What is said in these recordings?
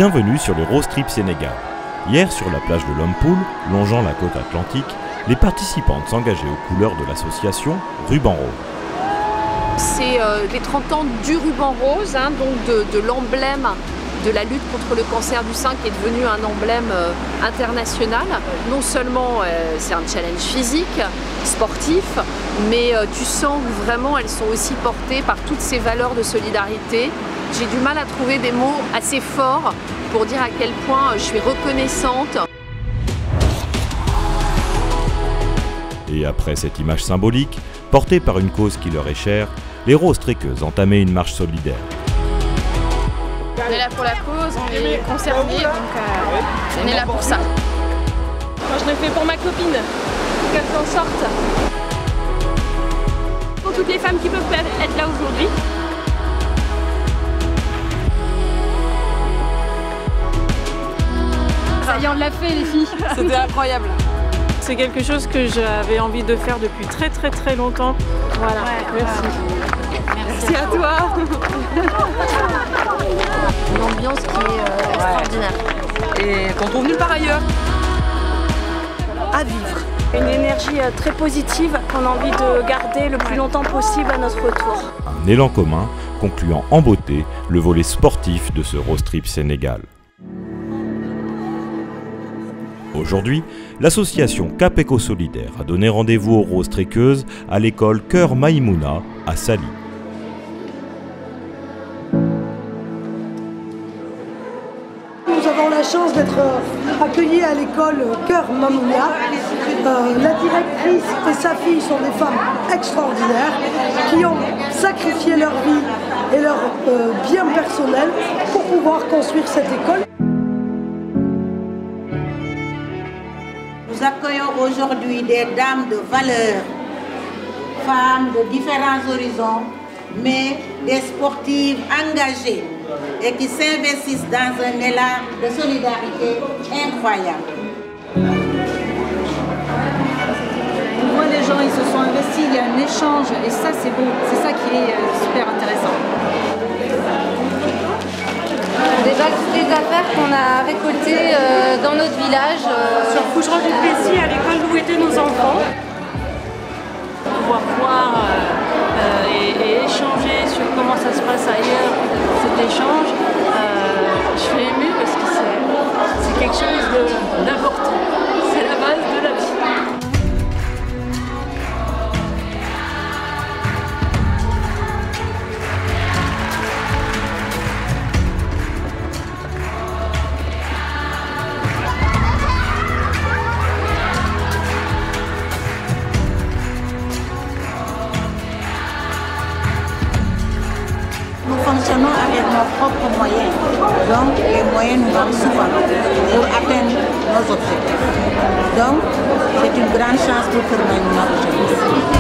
Bienvenue sur les Rose Trip Sénégal. Hier, sur la plage de Lompoul, longeant la côte atlantique, les participantes s'engageaient aux couleurs de l'association Ruban Rose. C'est les 30 ans du ruban rose, donc de l'emblème de la lutte contre le cancer du sein qui est devenu un emblème international. Non seulement c'est un challenge physique, sportif, mais tu sens que vraiment elles sont aussi portées par toutes ces valeurs de solidarité. J'ai du mal à trouver des mots assez forts pour dire à quel point je suis reconnaissante. Et après cette image symbolique, portée par une cause qui leur est chère, les roses trekkeuses entamaient une marche solidaire. On est là pour la cause, on est concernés, donc on est là pour ça. Moi je le fais pour ma copine, pour qu'elle s'en sorte. Pour toutes les femmes qui peuvent être là aujourd'hui. Ça y est, on l'a fait les filles. C'était incroyable. C'est quelque chose que j'avais envie de faire depuis très longtemps. Voilà, Ouais, merci à toi. Une ambiance qui est extraordinaire. Et qu'on trouve nulle part ailleurs. À vivre. Une énergie très positive qu'on a envie de garder le plus longtemps possible à notre retour. Un élan commun concluant en beauté le volet sportif de ce Rose Trip Sénégal. Aujourd'hui, l'association Cap Éco Solidaire a donné rendez-vous aux roses trekkeuses à l'école Cœur Maïmouna à Saly. Nous avons la chance d'être accueillis à l'école Cœur Maïmouna. La directrice et sa fille sont des femmes extraordinaires qui ont sacrifié leur vie et leur bien personnel pour pouvoir construire cette école. Nous accueillons aujourd'hui des dames de valeur, femmes de différents horizons, mais des sportives engagées et qui s'investissent dans un élan de solidarité incroyable. On voit les gens, ils se sont investis, il y a un échange et ça c'est beau, c'est ça qui est super intéressant. Déjà toutes les affaires qu'on a récoltées dans notre village. Sur Fougeron-du-Plessis, à l'école où étaient nos enfants. Pouvoir voir et échanger sur comment ça se passe ailleurs, cet échange, je suis émue parce que c'est quelque chose d'important. C'est la base de la vie. Nous fonctionnons avec nos propres moyens, donc les moyens nous manquent souvent pour atteindre nos objectifs. Donc c'est une grande chance pour Cœur Maïmouna aujourd'hui.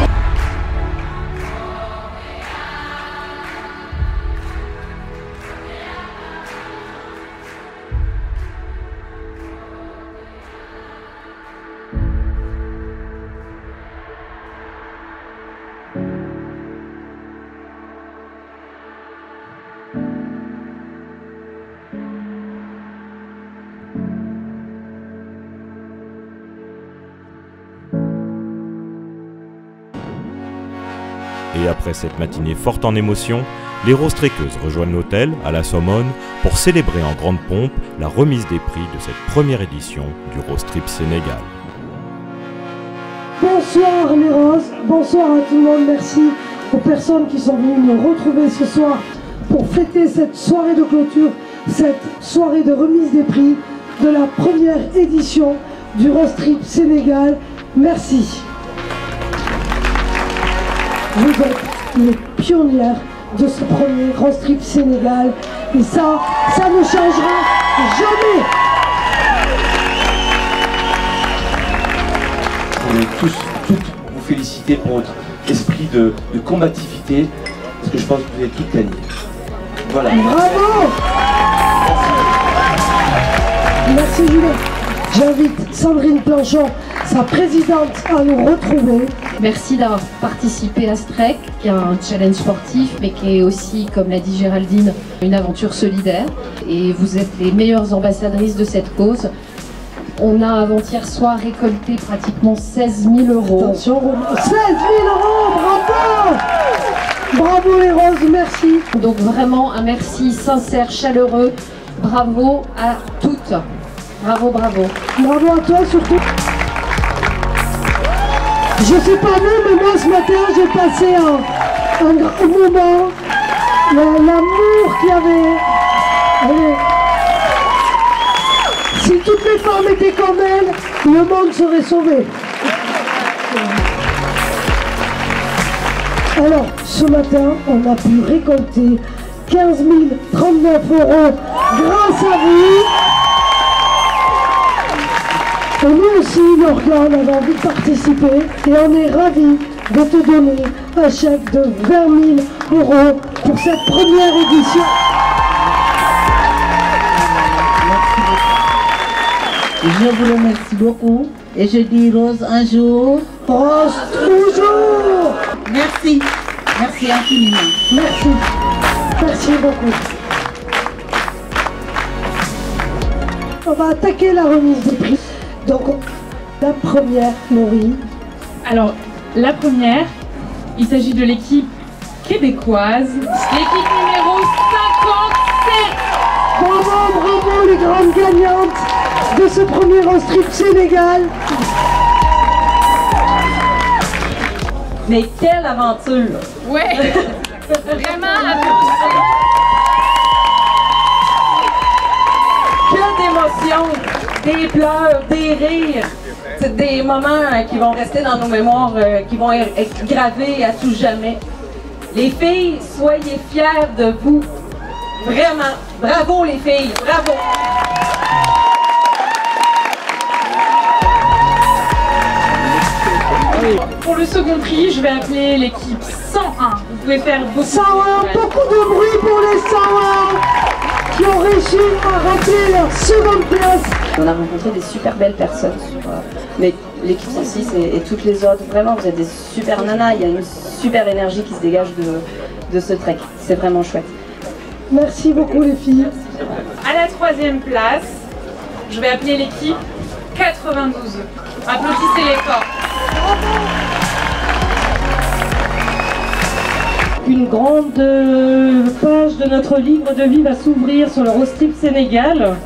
Et après cette matinée forte en émotions, les roses trekkeuses rejoignent l'hôtel à la Sommone pour célébrer en grande pompe la remise des prix de cette première édition du Rose Trip Sénégal. Bonsoir les roses, bonsoir à tout le monde, merci aux personnes qui sont venues nous retrouver ce soir pour fêter cette soirée de clôture, cette soirée de remise des prix de la première édition du Rose Trip Sénégal. Merci. Vous êtes les pionnières de ce premier Rose Trip Sénégal et ça ne changera jamais. On est toutes vous féliciter pour votre esprit de combativité, parce que je pense que vous avez toutes gagné. Voilà. Bravo. Merci Julien. J'invite Sandrine Planchon, sa présidente à nous retrouver. Merci d'avoir participé à ce trek, qui est un challenge sportif, mais qui est aussi, comme l'a dit Géraldine, une aventure solidaire. Et vous êtes les meilleures ambassadrices de cette cause. On a avant-hier soir récolté pratiquement 16 000 €. Attention, 16 000 €, bravo! Bravo les roses, merci. Donc vraiment un merci sincère, chaleureux. Bravo à toutes. Bravo, bravo. Bravo à toi surtout. Je sais pas vous, mais moi ce matin j'ai passé un grand moment. L'amour qu'il y avait. Allez. Si toutes les femmes étaient comme elle, le monde serait sauvé. Alors, ce matin, on a pu récolter 15 039 € grâce à vous. Et nous aussi, Morgane, on avait envie de participer et on est ravis de te donner un chèque de 20 000 € pour cette première édition. Je vous remercie beaucoup et je dis Rose un jour. Rose toujours. Merci. Merci infiniment. Merci. Merci beaucoup. On va attaquer la remise des prix. Donc, la première, Laurie. Alors, la première, il s'agit de l'équipe québécoise, l'équipe numéro 57. Bravo, bravo les grandes gagnantes de ce premier Rostrip Sénégal. Mais quelle aventure! Ouais. Vraiment, Que d'émotions! Des pleurs, des rires! C'est des moments qui vont rester dans nos mémoires, qui vont être gravés à tout jamais. Les filles, soyez fiers de vous. Vraiment. Bravo les filles, bravo! Pour le second prix, je vais appeler l'équipe 101. Vous pouvez faire beaucoup 101, beaucoup de bruit pour les 101 qui ont réussi à remplir leur seconde place. On a rencontré des super belles personnes, mais l'équipe 106 et toutes les autres, vraiment vous êtes des super nanas, il y a une super énergie qui se dégage de ce trek, c'est vraiment chouette. Merci beaucoup les filles. À la troisième place, je vais appeler l'équipe 92. Applaudissez-les fort. Une grande page de notre livre de vie va s'ouvrir sur le Rostrip Sénégal.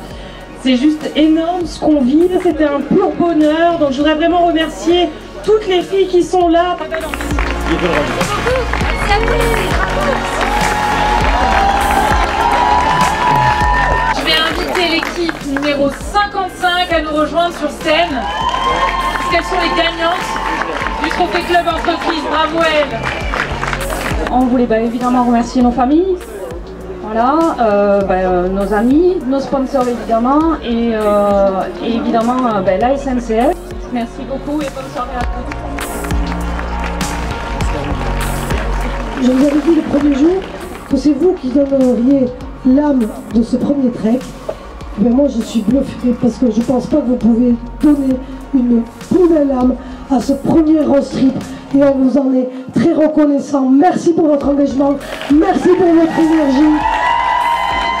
C'est juste énorme ce qu'on vit, c'était un pur bonheur. Donc je voudrais vraiment remercier toutes les filles qui sont là. Je vais inviter l'équipe numéro 55 à nous rejoindre sur scène. Parce qu'elles sont les gagnantes du Trophée Club Entreprise. Bravo elles. On voulait évidemment remercier nos familles, voilà, nos amis, nos sponsors évidemment, et évidemment la SNCF. Merci beaucoup et bonne soirée à tous. Je vous avais dit le premier jour que c'est vous qui donneriez l'âme de ce premier trek. Mais moi je suis bluffée parce que je pense pas que vous pouvez donner une plus belle âme à ce premier Rostrip. Et on vous en est très reconnaissant. Merci pour votre engagement, merci pour votre énergie.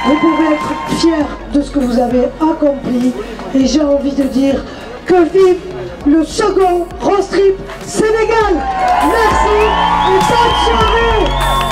Vous pouvez être fiers de ce que vous avez accompli. Et j'ai envie de dire que vive le second Rostrip Sénégal. Merci et bonne soirée.